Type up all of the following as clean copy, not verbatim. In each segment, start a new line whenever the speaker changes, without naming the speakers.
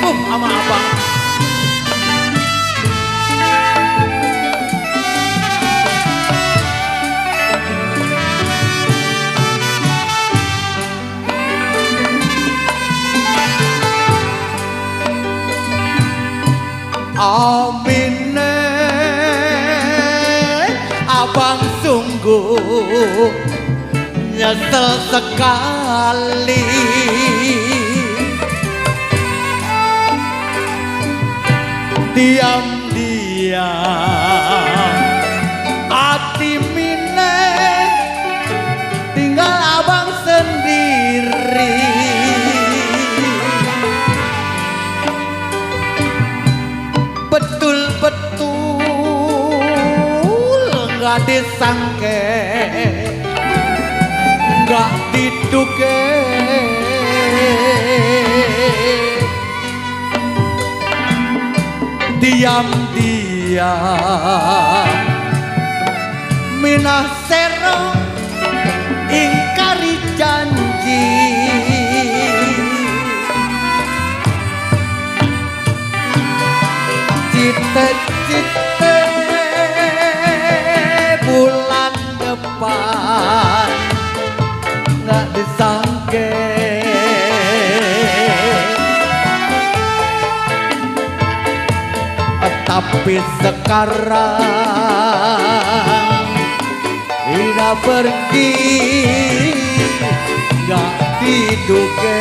sama abang. Amine abang sungguh nyesel sekali diam-diam hati mine tinggal abang sendiri. Betul-betul nggak disangke, nggak diduga, diam-diam minah serong ingkari janji. Cita-cita bulan depan nggak disangke, tapi sekarang tidak pergi nggak diduga.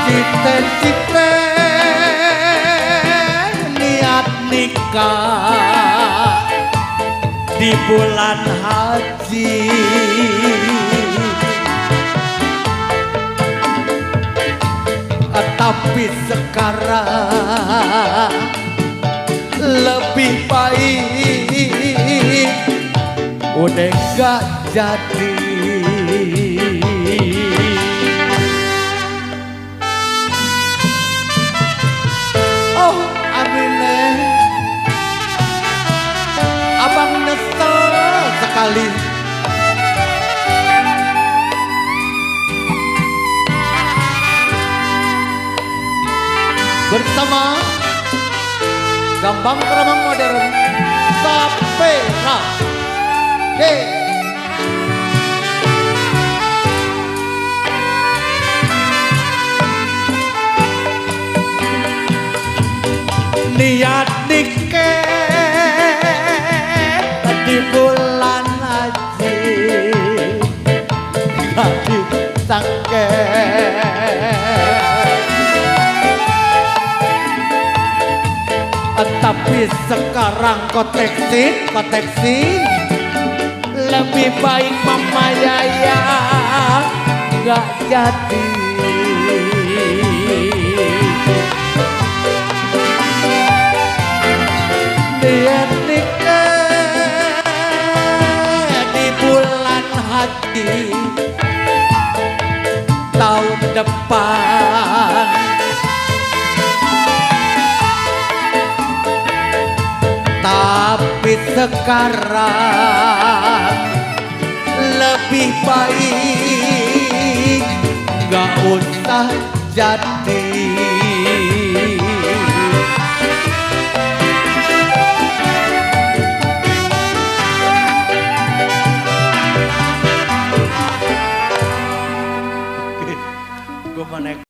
Cita-cita niat nikah di bulan haji, tapi sekarang lebih baik udah gak jadi. Oh Amine, abang nyesel sekali bersama Gambang Keramang Modern Sapera. Hey. Niat nikah di bulan haji gak disangke, tapi sekarang koteksin lebih baik mama yaya gak jadi. Dia nikah di bulan haji tahun depan, tapi sekarang lebih baik gak usah jadi. Gue mau naik